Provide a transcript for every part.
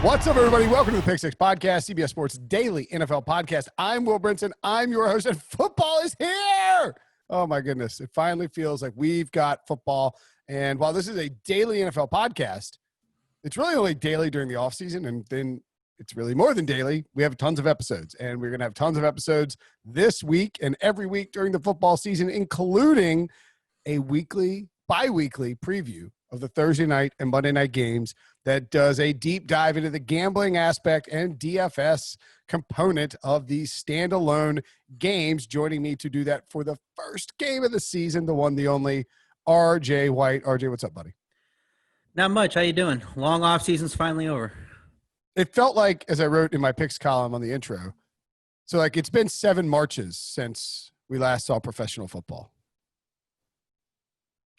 What's up, everybody? Welcome to the Pick Six Podcast, CBS Sports Daily NFL Podcast. I'm Will Brinson. I'm your host, and football is here. Oh, my goodness. It finally feels like we've got football. And while this is a daily NFL podcast, it's really only daily during the offseason, and then it's really more than daily. We have tons of episodes, and we're going to have tons of episodes this week and every week during the football season, including a bi-weekly preview of the Thursday night and Monday night games that does a deep dive into the gambling aspect and DFS component of these standalone games. Joining me to do that for the first game of the season, the one, the only, RJ White. RJ, what's up, buddy? Not much. How you doing? Long off season's finally over. It felt like, as I wrote in my picks column on the intro, so like it's been 7 Marches since we last saw professional football.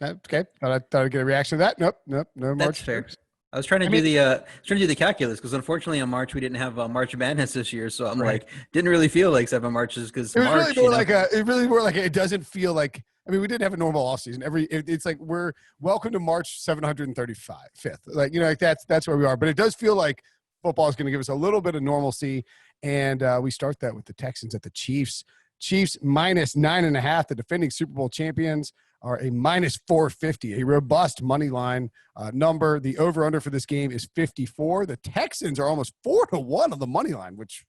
Okay, thought I'd get a reaction to that. Nope, no March. That's fair. I was trying to do the calculus because unfortunately in March we didn't have March Madness this year, so I'm like didn't really feel like 7 Marches because March. It really more like it doesn't feel like. I mean, we didn't have a normal offseason. It's like we're welcome to March 735th. Like like that's where we are. But it does feel like football is going to give us a little bit of normalcy, and we start that with the Texans at the Chiefs. Chiefs minus 9.5. The defending Super Bowl champions are a minus 450, a robust money line number. The over-under for this game is 54. The Texans are almost 4-1 on the money line, which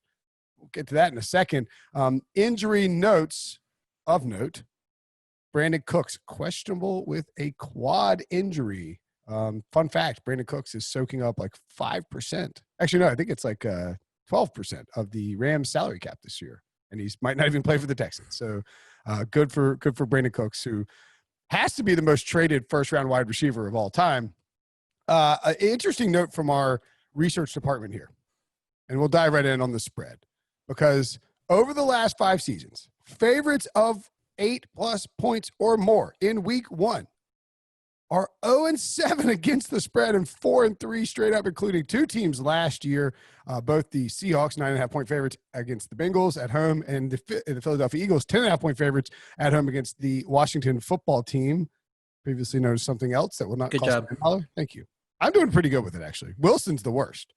we'll get to that in a second. Injury notes of note. Brandon Cooks, questionable with a quad injury. Fun fact, Brandon Cooks is soaking up like 5%. Actually, no, I think it's like 12% of the Rams salary cap this year. And he might not even play for the Texans. So good for Brandon Cooks, who has to be the most traded first-round wide receiver of all time. An interesting note from our research department here, and we'll dive right in on the spread, because over the last 5 seasons, favorites of 8+ points or more in week 1 are 0-7 against the spread and 4-3 straight up, including 2 teams last year, both the Seahawks 9.5-point favorites against the Bengals at home, and the Philadelphia Eagles 10.5-point favorites at home against the Washington football team, previously known as something else that will not cost me $1. Thank you. I'm doing pretty good with it, actually. Wilson's the worst.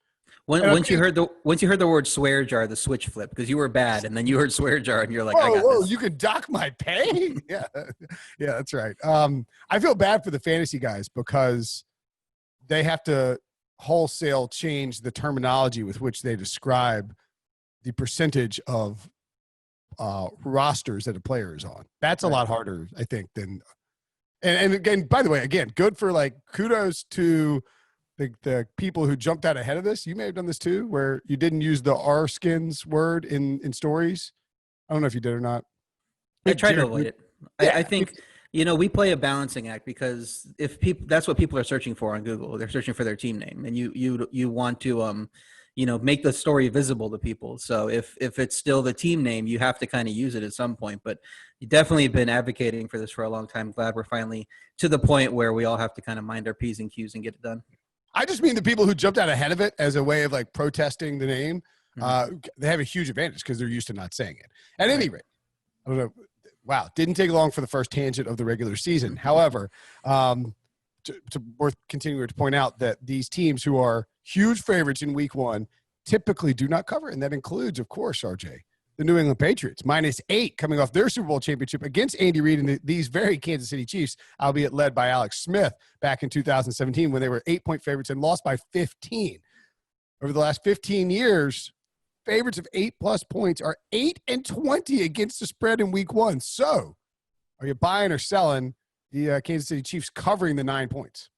Once you heard the word swear jar, the switch flipped because you were bad, and then you heard swear jar, and you're like, I got this. You could dock my pay? Yeah, that's right. I feel bad for the fantasy guys because they have to wholesale change the terminology with which they describe the percentage of rosters that a player is on. That's a lot harder, I think, than – and again, by the way, good for kudos to – the people who jumped out ahead of this. You may have done this too, where you didn't use the R-skins word in stories. I don't know if you did or not. I try to avoid it. Yeah. I think, we play a balancing act because that's what people are searching for on Google. They're searching for their team name, and you want to, make the story visible to people. So if it's still the team name, you have to kind of use it at some point, but you definitely have been advocating for this for a long time. Glad we're finally to the point where we all have to kind of mind our P's and Q's and get it done. I just mean the people who jumped out ahead of it as a way of protesting the name. They have a huge advantage because they're used to not saying it. At any rate, I don't know. Wow, didn't take long for the first tangent of the regular season. However, worth continuing to point out that these teams who are huge favorites in week 1 typically do not cover, and that includes, of course, RJ, the New England Patriots, -8 coming off their Super Bowl championship against Andy Reid and these very Kansas City Chiefs, albeit led by Alex Smith back in 2017 when they were 8-point favorites and lost by 15. Over the last 15 years, favorites of 8+ points are 8-20 against the spread in week 1. So are you buying or selling the Kansas City Chiefs covering the 9 points?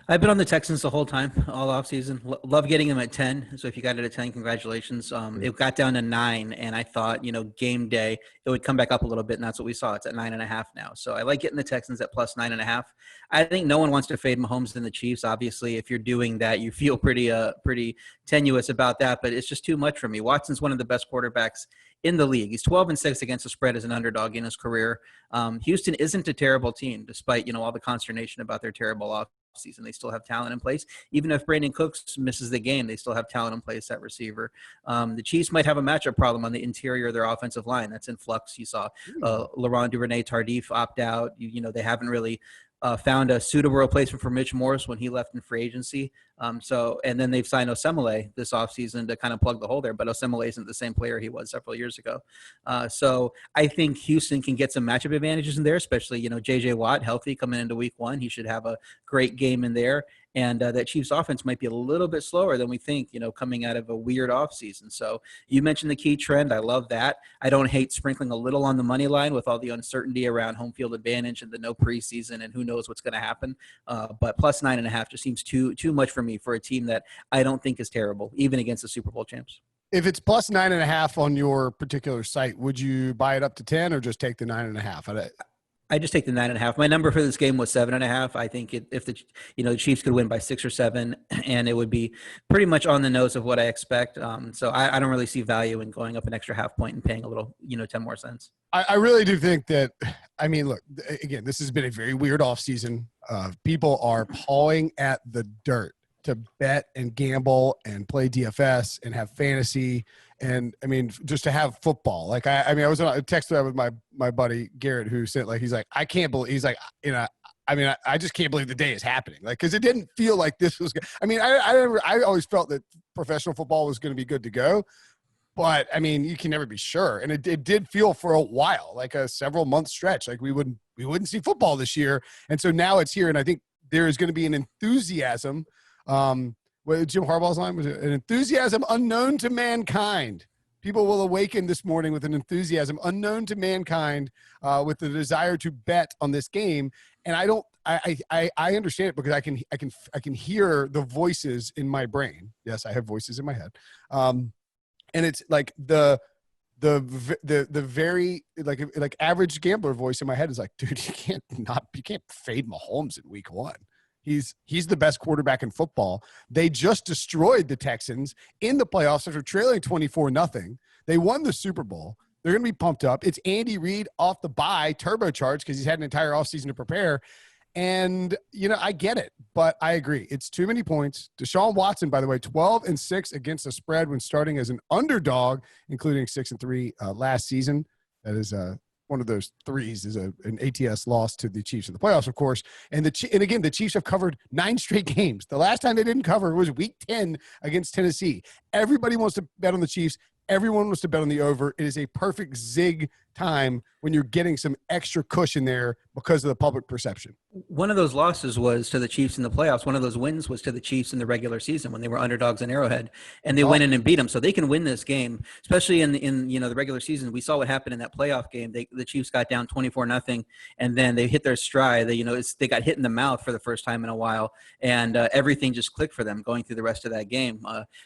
I've been on the Texans the whole time, all offseason. Love getting them at 10. So if you got it at 10, congratulations. It got down to 9, and I thought, game day, it would come back up a little bit, and that's what we saw. It's at 9.5 now. So I like getting the Texans at plus 9.5. I think no one wants to fade Mahomes and the Chiefs. Obviously, if you're doing that, you feel pretty tenuous about that, but it's just too much for me. Watson's one of the best quarterbacks in the league. He's 12-6 against the spread as an underdog in his career. Houston isn't a terrible team, despite, all the consternation about their terrible offseason. They still have talent in place. Even if Brandon Cooks misses the game, they still have talent in place at receiver. The Chiefs might have a matchup problem on the interior of their offensive line. That's in flux. You saw Laurent Duvernay-Tardif opt out. They haven't really found a suitable replacement for Mitch Morse when he left in free agency. And then they've signed Osemele this offseason to kind of plug the hole there, but Osemele isn't the same player he was several years ago. So I think Houston can get some matchup advantages in there, especially, J.J. Watt healthy coming into week 1. He should have a great game in there. And that Chiefs offense might be a little bit slower than we think, coming out of a weird offseason. So you mentioned the key trend. I love that. I don't hate sprinkling a little on the money line with all the uncertainty around home field advantage and the no preseason and who knows what's going to happen. But plus 9.5 just seems too much for me for a team that I don't think is terrible, even against the Super Bowl champs. If it's plus 9.5 on your particular site, would you buy it up to 10 or just take the 9.5? I just take the 9.5. My number for this game was 7.5. I think if the Chiefs could win by 6 or 7, and it would be pretty much on the nose of what I expect. So I don't really see value in going up an extra half point and paying a little, 10 more cents. I really do think that. I mean, look, again, this has been a very weird offseason. People are pawing at the dirt to bet and gamble and play DFS and have fantasy. And I mean, just to have football. Like, I was on a text thread with my buddy Garrett, who said, like, he's like, I can't believe, he's like, I just can't believe the day is happening. Like, cause it didn't feel like this was good. I mean, I always felt that professional football was going to be good to go, but I mean, you can never be sure. And it did feel for a while, like a several month stretch, like we wouldn't see football this year. And so now it's here. And I think there is going to be an enthusiasm. What Jim Harbaugh's line was, an enthusiasm unknown to mankind. People will awaken this morning with an enthusiasm unknown to mankind, with the desire to bet on this game. And I understand it because I can hear the voices in my brain. Yes, I have voices in my head. And it's like the very like average gambler voice in my head is like, dude, you can't fade Mahomes in week 1. He's the best quarterback in football. They just destroyed the Texans in the playoffs after trailing 24-0. They won the Super Bowl. They're going to be pumped up. It's Andy Reid off the bye, turbocharged because he's had an entire offseason to prepare. And, I get it, but I agree. It's too many points. Deshaun Watson, by the way, 12-6 against the spread when starting as an underdog, including 6-3 last season. That is one of those threes is an ATS loss to the Chiefs in the playoffs, of course. And again, the Chiefs have covered 9 straight games. The last time they didn't cover was week 10 against Tennessee. Everybody wants to bet on the Chiefs. Everyone wants to bet on the over. It is a perfect zig time when you're getting some extra cushion there because of the public perception. One of those losses was to the Chiefs in the playoffs. One of those wins was to the Chiefs in the regular season when they were underdogs in Arrowhead, and they went in and beat them. So they can win this game, especially in the regular season. We saw what happened in that playoff game. The Chiefs got down 24-0, and then they hit their stride. They got hit in the mouth for the first time in a while, and everything just clicked for them going through the rest of that game.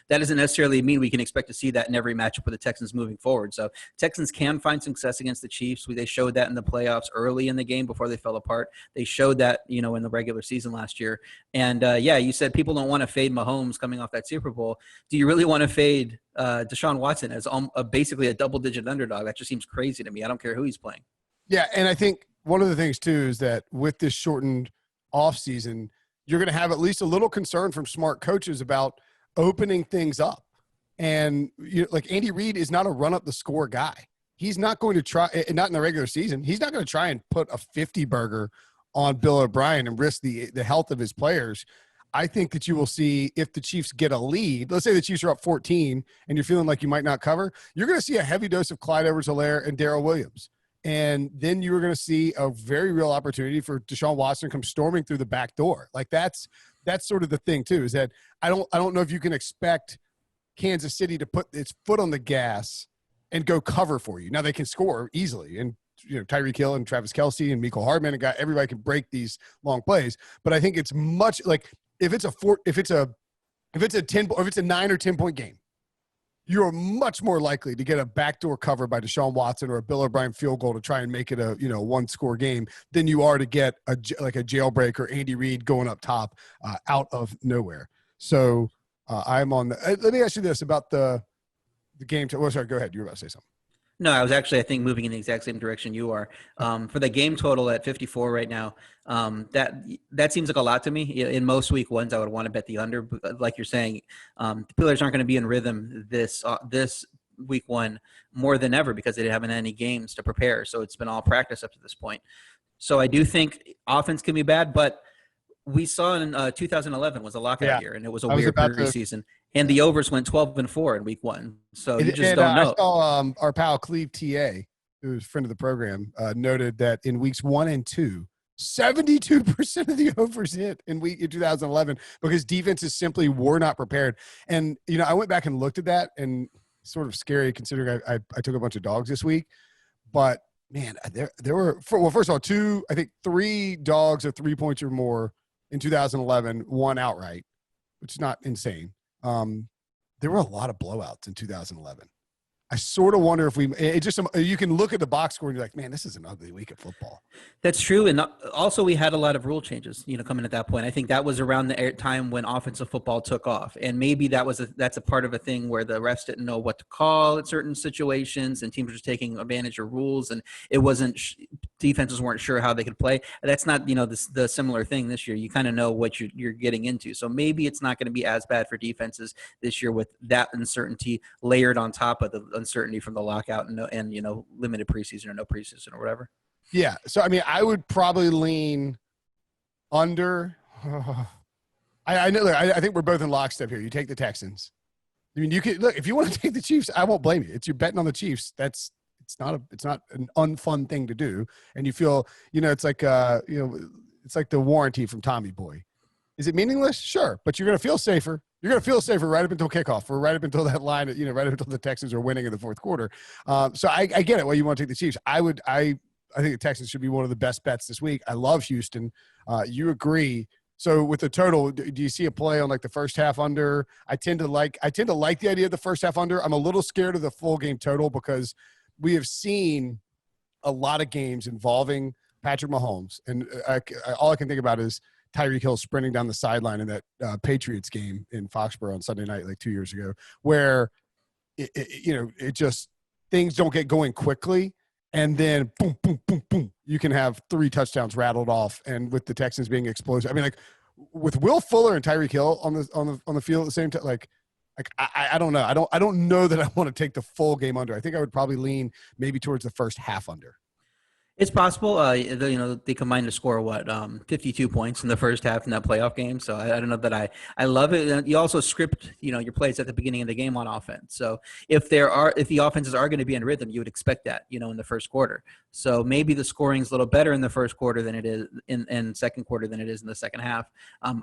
That doesn't necessarily mean we can expect to see that in every matchup with the Texans moving forward. So Texans can find success against the Chiefs. They showed that in the playoffs early in the game before they fell apart. They showed that, in the regular season last year. And you said people don't want to fade Mahomes coming off that Super Bowl. Do you really want to fade Deshaun Watson as basically a double-digit underdog? That just seems crazy to me. I don't care who he's playing. Yeah, and I think one of the things too is that with this shortened offseason, you're going to have at least a little concern from smart coaches about opening things up. And like Andy Reid is not a run up the score guy. He's not going to try, not in the regular season. He's not going to try and put a 50 burger on Bill O'Brien and risk the health of his players. I think that you will see if the Chiefs get a lead, let's say the Chiefs are up 14 and you're feeling like you might not cover, you're going to see a heavy dose of Clyde Edwards-Helaire and Daryl Williams. And then you are going to see a very real opportunity for Deshaun Watson to come storming through the back door. Like that's sort of the thing too, is that I don't know if you can expect Kansas City to put its foot on the gas and go cover for you. Now they can score easily, and Tyreek Hill and Travis Kelce and Mecole Hardman and everybody can break these long plays. But I think it's much like if it's a 10 or if it's a 9 or 10 point game, you're much more likely to get a backdoor cover by Deshaun Watson or a Bill O'Brien field goal to try and make it a one score game than you are to get a jailbreak or Andy Reid going up top out of nowhere. So I'm on the. Let me ask you this about the game. Sorry, go ahead. You were about to say something. No, I was actually, I think, moving in the exact same direction you are. For the game total at 54 right now, that seems like a lot to me. In most week ones, I would want to bet the under. But like you're saying, the Steelers aren't going to be in rhythm this week 1 more than ever because they didn't have any games to prepare. So it's been all practice up to this point. So I do think offense can be bad, but we saw in 2011 was a lockout year, and it was a weird preseason. And the overs went 12-4 in week 1. So you just don't know. I saw our pal Cleve TA, who's a friend of the program, noted that in weeks 1 and 2, 72% of the overs hit in 2011 because defenses simply were not prepared. And, I went back and looked at that, and sort of scary considering I took a bunch of dogs this week. But, man, there were, first of all, 3 dogs of 3 points or more in 2011, won outright, which is not insane. There were a lot of blowouts in 2011. I sort of wonder if you can look at the box score and you're like, man, this is an ugly week of football. That's true. And also we had a lot of rule changes, coming at that point. I think that was around the time when offensive football took off. And maybe that's a part of a thing where the refs didn't know what to call at certain situations and teams were just taking advantage of rules. And it wasn't, defenses weren't sure how they could play. That's not, the similar thing this year. You kind of know what you're getting into. So maybe it's not going to be as bad for defenses this year with that uncertainty layered on top of the uncertainty from the lockout and limited preseason or no preseason or whatever. Yeah. So, I would probably lean under. I know. I think we're both in lockstep here. You take the Texans. You can look, if you want to take the Chiefs, I won't blame you. You're betting on the Chiefs. It's not an unfun thing to do. And you feel, it's like, it's like the warranty from Tommy Boy. Is it meaningless? Sure. But you're going to feel safer. You're going to feel safer right up until kickoff or right up until that line, right up until the Texans are winning in the fourth quarter. So I get it. Why you want to take the Chiefs. I think the Texans should be one of the best bets this week. I love Houston. You agree. So with the total, do you see a play on like the first half under? I tend to like the idea of the first half under. I'm a little scared of the full game total because we have seen a lot of games involving Patrick Mahomes. And all I can think about is Tyreek Hill sprinting down the sideline in that Patriots game in Foxborough on Sunday night, like 2 years ago, where it just things don't get going quickly, and then boom, boom, boom, boom, you can have 3 touchdowns rattled off, and with the Texans being explosive, with Will Fuller and Tyreek Hill on the field at the same time, I don't know, I don't know that I want to take the full game under. I think I would probably lean maybe towards the first half under. It's possible. They combined to score 52 points in the first half in that playoff game. So I don't know that I love it. You also script, your plays at the beginning of the game on offense. So if the offenses are going to be in rhythm, you would expect that, in the first quarter. So maybe the scoring is a little better in the first quarter than it is in second quarter than it is in the second half.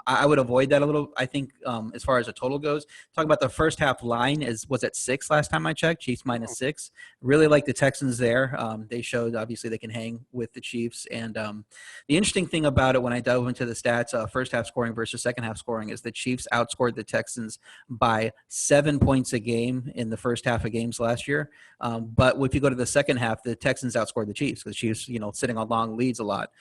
I would avoid that a little. I think as far as the total goes, talking about the first half line was at 6 last time I checked. Chiefs -6. Really like the Texans there. They showed obviously they can hang with the Chiefs. And the interesting thing about it when I dove into the stats, first half scoring versus second half scoring, is the Chiefs outscored the Texans by 7 points a game in the first half of games last year. But if you go to the second half, the Texans outscored the Chiefs because the Chiefs, sitting on long leads a lot.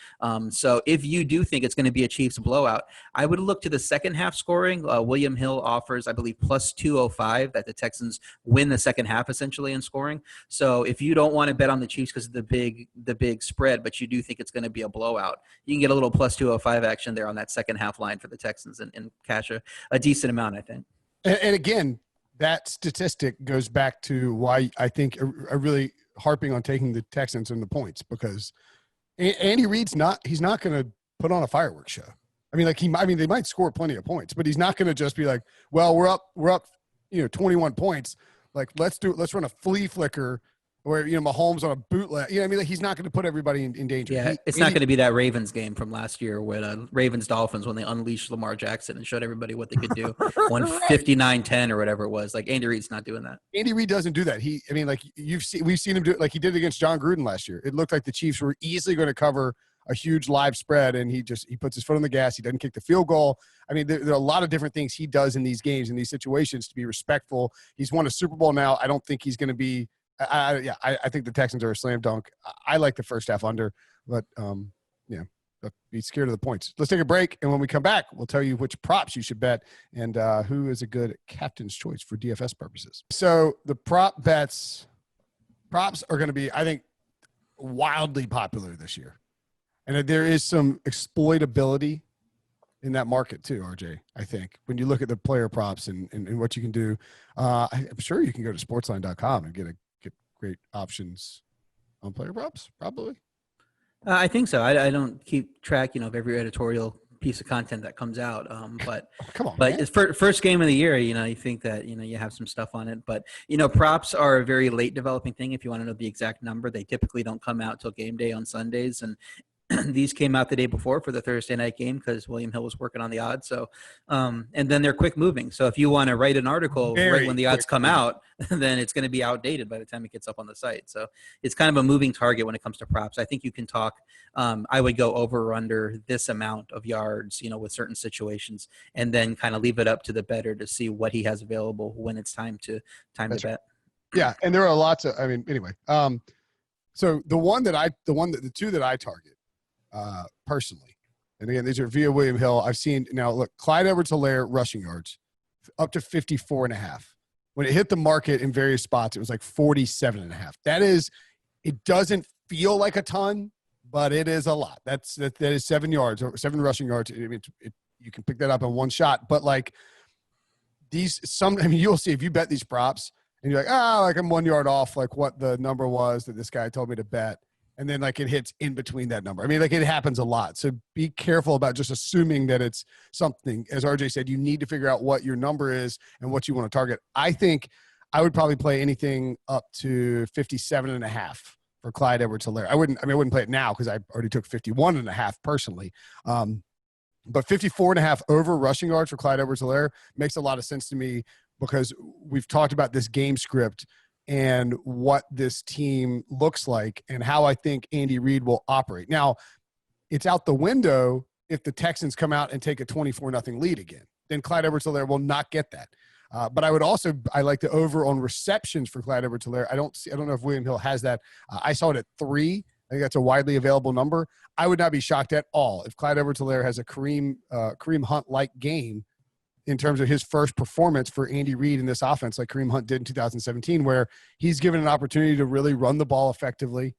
So if you do think it's going to be a Chiefs blowout, I would look to the second half scoring. William Hill offers, I believe, plus 205 that the Texans win the second half essentially in scoring. So if you don't want to bet on the Chiefs because of the big spread, but you do think it's going to be a blowout, you can get a little plus 205 action there on that second half line for the Texans and cash a decent amount, I think. And again, that statistic goes back to why I think I'm really harping on taking the Texans and the points, because Andy Reid's he's not going to put on a fireworks show. They might score plenty of points, but he's not going to just be like, well, we're up, 21 points. Like, let's run a flea flicker where, Mahomes on a bootleg. He's not going to put everybody in danger. Yeah, it's not going to be that Ravens game from last year with Ravens-Dolphins when they unleashed Lamar Jackson and showed everybody what they could do. Won 59-10 or whatever it was. Like, Andy Reid's not doing that. Andy Reid doesn't do that. We've seen him do it like he did against John Gruden last year. It looked like the Chiefs were easily going to cover a huge live spread, and he puts his foot on the gas. He doesn't kick the field goal. There are a lot of different things he does in these games, in these situations, to be respectful. He's won a Super Bowl now. I don't think he's going to be I think the Texans are a slam dunk. I like the first half under, but be scared of the points. Let's take a break, and when we come back, we'll tell you which props you should bet and who is a good captain's choice for DFS purposes. So the props are going to be, I think, wildly popular this year, and there is some exploitability in that market too, RJ. I think when you look at the player props and what you can do, I'm sure you can go to sportsline.com and get great options on player props, probably. I think so. I don't keep track, of every editorial piece of content that comes out. But come on, it's first game of the year. You think that you have some stuff on it, but props are a very late developing thing. If you want to know the exact number, they typically don't come out till game day on Sundays, and these came out the day before for the Thursday night game because William Hill was working on the odds. So, and then they're quick moving. So if you want to write an article right when the odds come out, then it's going to be outdated by the time it gets up on the site. So it's kind of a moving target when it comes to props. I think you can talk. I would go over or under this amount of yards, with certain situations, and then kind of leave it up to the bettor to see what he has available when it's time to bet. Yeah, and there are lots of. I mean, anyway. So the two that I target. Personally, and again, these are via William Hill. I've seen now. Look, Clyde Edwards-Helaire rushing yards up to 54.5. When it hit the market in various spots, it was like 47.5. That is, it doesn't feel like a ton, but it is a lot. That is 7 yards or 7 rushing yards. I mean, you can pick that up in one shot, but like you'll see if you bet these props and you're like, like I'm 1 yard off, like what the number was that this guy told me to bet. And then like it hits in between that number. I mean, like it happens a lot. So be careful about just assuming that it's something. As RJ said, you need to figure out what your number is and what you want to target. I think I would probably play anything up to 57.5 for Clyde Edwards-Helaire. I wouldn't play it now because I already took 51.5 personally. But 54.5 over rushing yards for Clyde Edwards-Helaire makes a lot of sense to me because we've talked about this game script and what this team looks like and how I think Andy Reid will operate. Now, it's out the window if the Texans come out and take a 24-0 lead again. Then Clyde Edwards-Helaire will not get that. But I like the over on receptions for Clyde Edwards-Helaire. I don't know if William Hill has that. I saw it at 3. I think that's a widely available number. I would not be shocked at all if Clyde Edwards-Helaire has a Kareem Hunt-like game in terms of his first performance for Andy Reid in this offense, like Kareem Hunt did in 2017, where he's given an opportunity to really run the ball effectively.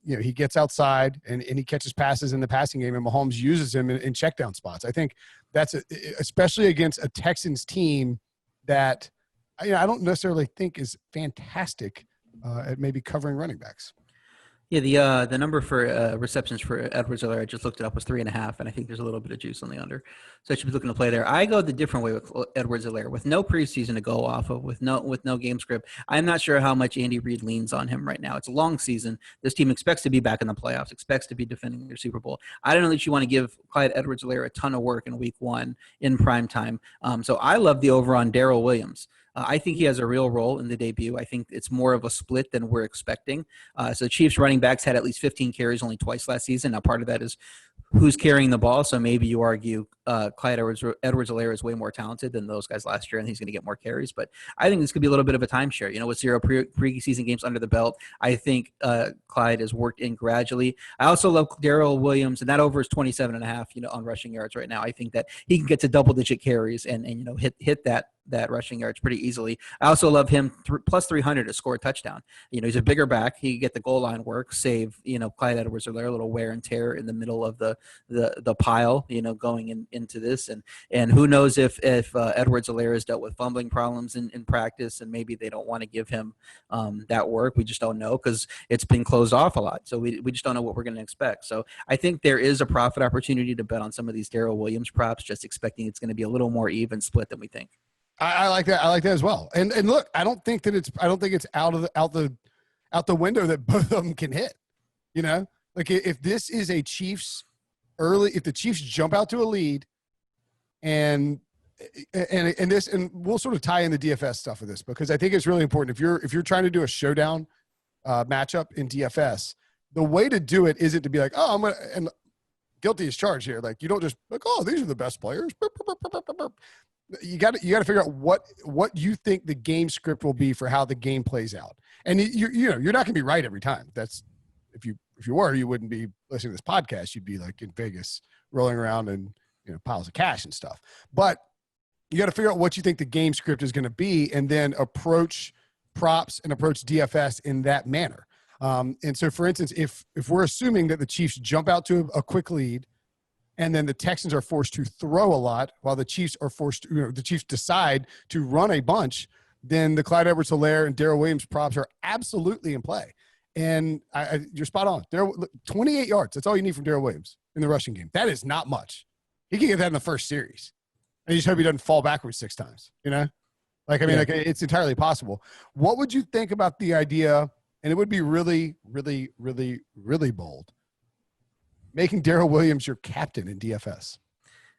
He gets outside and he catches passes in the passing game, and Mahomes uses him in check down spots. I think that's especially against a Texans team that I don't necessarily think is fantastic at maybe covering running backs. Yeah, the number for receptions for Edwards-Helaire, I just looked it up, was 3.5, and I think there's a little bit of juice on the under. So I should be looking to play there. I go the different way with Edwards-Helaire, with no preseason to go off of, with no game script. I'm not sure how much Andy Reid leans on him right now. It's a long season. This team expects to be back in the playoffs, expects to be defending their Super Bowl. I don't know that you want to give Clyde Edwards-Helaire a ton of work in week 1 in prime time. So I love the over on Daryl Williams. I think he has a real role in the debut. I think it's more of a split than we're expecting. So Chiefs running backs had at least 15 carries only twice last season. Now, part of that is who's carrying the ball. So maybe you argue Clyde Edwards-Helaire is way more talented than those guys last year, and he's going to get more carries. But I think this could be a little bit of a timeshare. With 0 preseason games under the belt, I think Clyde has worked in gradually. I also love Daryl Williams, and that over is 27.5, on rushing yards right now. I think that he can get to double-digit carries and hit that rushing yards pretty easily. I also love him plus 300 to score a touchdown. He's a bigger back. He can get the goal line work, save, Clyde Edwards-Helaire a little wear and tear in the middle of the pile, going into this. And who knows if Edwards-Helaire has dealt with fumbling problems in practice, and maybe they don't want to give him that work. We just don't know because it's been closed off a lot. So we just don't know what we're going to expect. So I think there is a profit opportunity to bet on some of these Daryl Williams props, just expecting it's going to be a little more even split than we think. I like that. I like that as well. And look, I don't think it's out the window that both of them can hit. Like if this is a Chiefs if the Chiefs jump out to a lead, and we'll sort of tie in the DFS stuff of this because I think it's really important. If you're trying to do a showdown matchup in DFS, the way to do it isn't to be like, oh, I'm gonna and guilty as charged here. Like you don't just like, oh, these are the best players. You got to figure out what you think the game script will be for how the game plays out. And you're not going to be right every time. That's if you were, you wouldn't be listening to this podcast. You'd be like in Vegas rolling around in piles of cash and stuff. But you got to figure out what you think the game script is going to be, and then approach props and approach DFS in that manner. And so, for instance, if we're assuming that the Chiefs jump out to a quick lead, and then the Texans are forced to throw a lot while the Chiefs are forced to, the Chiefs decide to run a bunch, then the Clyde Edwards-Helaire and Daryl Williams props are absolutely in play. And you're spot on. 28 yards. That's all you need from Daryl Williams in the rushing game. That is not much. he can get that in the first series. And you just hope he doesn't fall backwards 6 times, Like, I mean, like it's entirely possible. What would you think about the idea, and it would be really, really, really, really bold, making Daryl Williams your captain in DFS?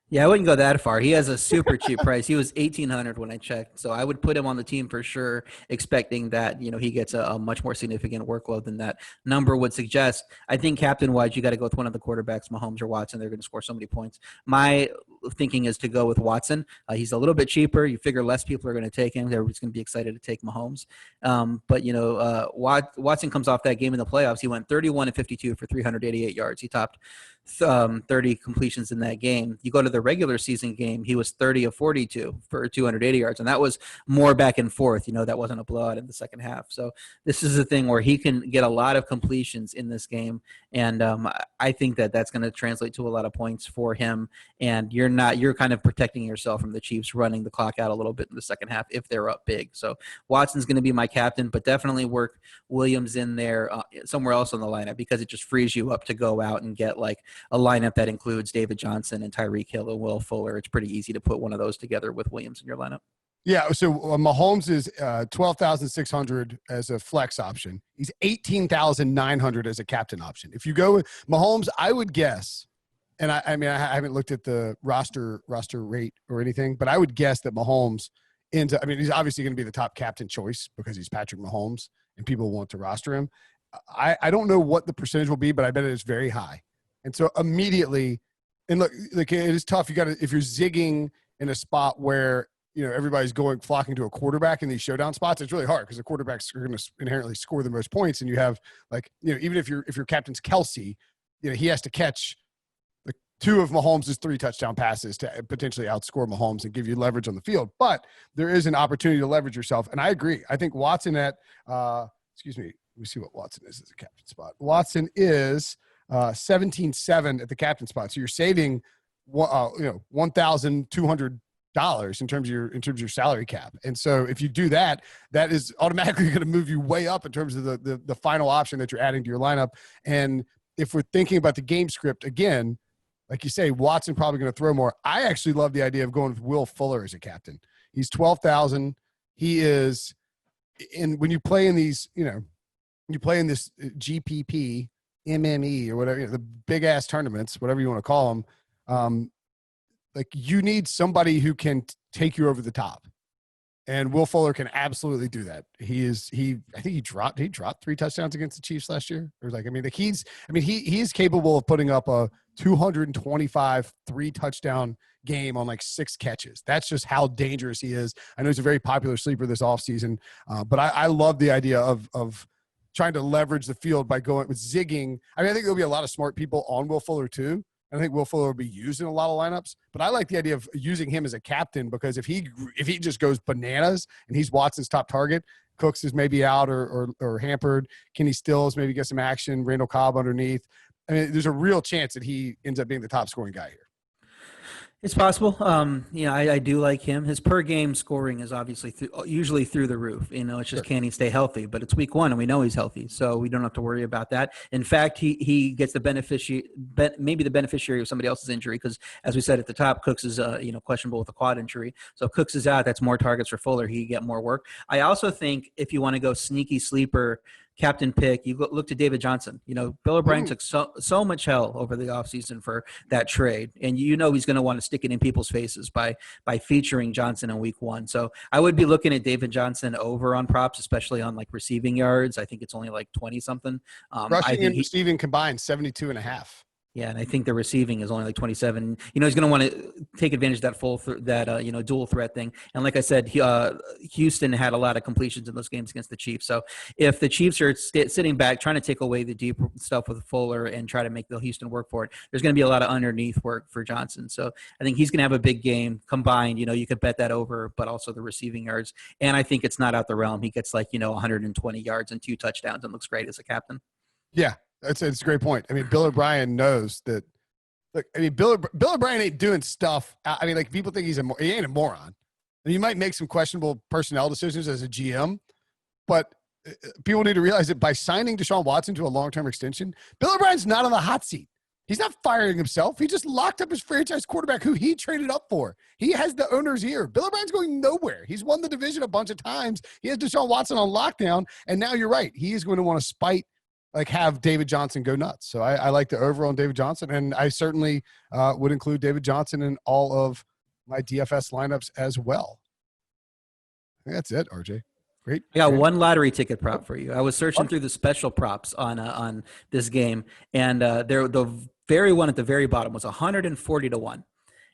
Yeah, I wouldn't go that far. He has a super cheap price. He was $1,800 when I checked. So I would put him on the team for sure, expecting that, he gets a much more significant workload than that number would suggest. I think captain-wise, you got to go with one of the quarterbacks, Mahomes or Watson. They're going to score so many points. My thinking is to go with Watson. He's a little bit cheaper. You figure less people are going to take him. Everybody's going to be excited to take Mahomes. But Watson comes off that game in the playoffs. He went 31-52 for 388 yards. He topped 30 completions in that game. You go to the regular season game, he was 30 of 42 for 280 yards, and that was more back and forth. That wasn't a blowout in the second half. So this is a thing where he can get a lot of completions in this game, and I think that that's going to translate to a lot of points for him. And you're kind of protecting yourself from the Chiefs running the clock out a little bit in the second half if they're up big. So Watson's going to be my captain, but definitely work Williams in there somewhere else on the lineup, because it just frees you up to go out and get like a lineup that includes David Johnson and Tyreek Hill and Will Fuller. It's pretty easy to put one of those together with Williams in your lineup. Yeah, so Mahomes is 12,600 as a flex option. He's 18,900 as a captain option. If you go with Mahomes, I would guess, and I haven't looked at the roster rate or anything, but I would guess that Mahomes he's obviously going to be the top captain choice because he's Patrick Mahomes and people want to roster him. I don't know what the percentage will be, but I bet it is very high. And so immediately, and look, like it is tough. If you're zigging in a spot where, everybody's flocking to a quarterback in these showdown spots, it's really hard because the quarterbacks are going to inherently score the most points. And you have even if your captain's Kelsey, he has to catch like 2 of Mahomes' 3 touchdown passes to potentially outscore Mahomes and give you leverage on the field. But there is an opportunity to leverage yourself. And I agree. I think Watson let me see what Watson is as a captain spot. Watson is 17.7 at the captain spot. So you're saving, $1,200 in terms of your salary cap. And so if you do that, that is automatically going to move you way up in terms of the final option that you're adding to your lineup. And if we're thinking about the game script again, like you say, Watson probably going to throw more. I actually love the idea of going with Will Fuller as a captain. He's 12,000. He is when you play in these, you play in this GPP, MME or whatever, the big ass tournaments, whatever you want to call them. Like you need somebody who can take you over the top, and Will Fuller can absolutely do that. I think he dropped 3 touchdowns against the Chiefs last year. He's capable of putting up a 225 3-touchdown game on like 6 catches. That's just how dangerous he is. I know he's a very popular sleeper this offseason, but I love the idea of trying to leverage the field by going with zigging. I think there'll be a lot of smart people on Will Fuller too. I think Will Fuller will be used in a lot of lineups, but I like the idea of using him as a captain because if he just goes bananas and he's Watson's top target, Cooks is maybe out or hampered. Kenny Stills maybe get some action. Randall Cobb underneath. There's a real chance that he ends up being the top scoring guy here. It's possible. I do like him. His per game scoring is obviously usually through the roof. It's just can he stay healthy? But it's week 1 and we know he's healthy, so we don't have to worry about that. In fact, he gets the beneficiary of somebody else's injury because, as we said at the top, Cooks is questionable with a quad injury. So if Cooks is out, that's more targets for Fuller. He get more work. I also think if you want to go sneaky sleeper captain pick, you look to David Johnson. Bill O'Brien took so much hell over the offseason for that trade, and he's going to want to stick it in people's faces by featuring Johnson in week 1. So I would be looking at David Johnson over on props, especially on like receiving yards. I think it's only like 20 something. Rushing and receiving combined 72.5. Yeah, and I think the receiving is only like 27. He's going to want to take advantage of that dual threat thing. And like I said, Houston had a lot of completions in those games against the Chiefs. So if the Chiefs are sitting back trying to take away the deep stuff with Fuller and try to make the Houston work for it, there's going to be a lot of underneath work for Johnson. So I think he's going to have a big game combined. You could bet that over, but also the receiving yards. And I think it's not out the realm. He gets 120 yards and 2 touchdowns and looks great as a captain. Yeah. It's a great point. Bill O'Brien knows that. Look, Bill O'Brien ain't doing stuff. People think he ain't a moron. He might make some questionable personnel decisions as a GM, but people need to realize that by signing Deshaun Watson to a long-term extension, Bill O'Brien's not on the hot seat. He's not firing himself. He just locked up his franchise quarterback who he traded up for. He has the owner's ear. Bill O'Brien's going nowhere. He's won the division a bunch of times. He has Deshaun Watson on lockdown. And now you're right. He is going to want to have David Johnson go nuts. So I like the over on David Johnson. And I certainly would include David Johnson in all of my DFS lineups as well. I think that's it, RJ. Great. I got one lottery ticket prop for you. I was searching through the special props on this game, and the very one at the very bottom was 140 to 1,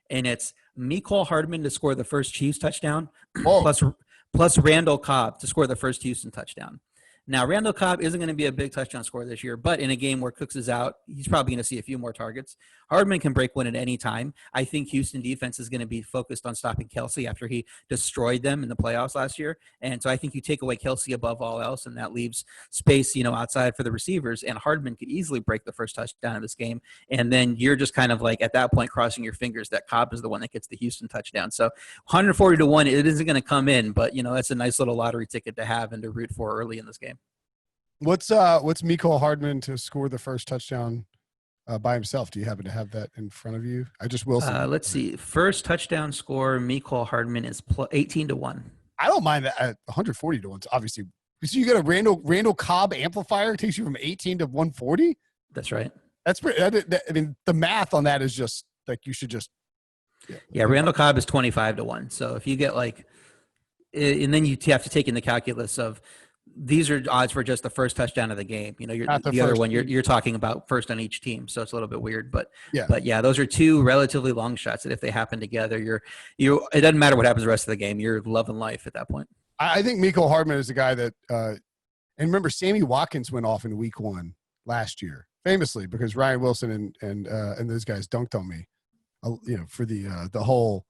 and it's Mecole Hardman to score the first Chiefs touchdown, plus Randall Cobb to score the first Houston touchdown. Now, Randall Cobb isn't going to be a big touchdown scorer this year, but in a game where Cooks is out, he's probably going to see a few more targets. Hardman can break one at any time. I think Houston defense is going to be focused on stopping Kelsey after he destroyed them in the playoffs last year. And so I think you take away Kelsey above all else, and that leaves space, outside for the receivers. And Hardman could easily break the first touchdown of this game. And then you're just kind of like at that point crossing your fingers that Cobb is the one that gets the Houston touchdown. So 140 to 1, it isn't going to come in, but that's a nice little lottery ticket to have and to root for early in this game. What's Mecole Hardman to score the first touchdown by himself? Do you happen to have that in front of you? I just will. Let's see. First touchdown score, Mecole Hardman is 18 to 1. I don't mind that at 140 to 1. Obviously, so you get a Randall Cobb amplifier. It takes you from 18 to 140. That's right. That's pretty. I mean, the math on that is just like you should just. Yeah, Randall Cobb is 25 to 1. So if you get and then you have to take in the calculus of. These are odds for just the first touchdown of the game. The other one you're talking about first on each team, so it's a little bit weird. But yeah, those are two relatively long shots that if they happen together, it doesn't matter what happens the rest of the game. You're loving life at that point. I think Mecole Hardman is the guy that, and remember, Sammy Watkins went off in week 1 last year, famously because Ryan Wilson and those guys dunked on me, for the whole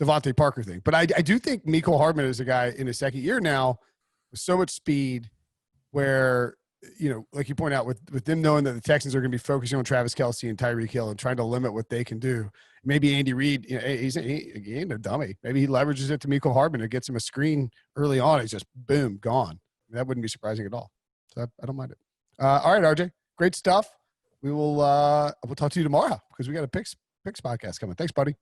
Devontae Parker thing. But I do think Mecole Hardman is a guy in his second year now. So much speed where, like you point out with them knowing that the Texans are going to be focusing on Travis Kelce and Tyreek Hill and trying to limit what they can do. Maybe Andy Reid, he ain't a dummy. Maybe he leverages it to Mecole Hardman and gets him a screen early on. He's just, boom, gone. That wouldn't be surprising at all. So I don't mind it. All right, RJ, great stuff. We'll talk to you tomorrow because we got a picks podcast coming. Thanks, buddy.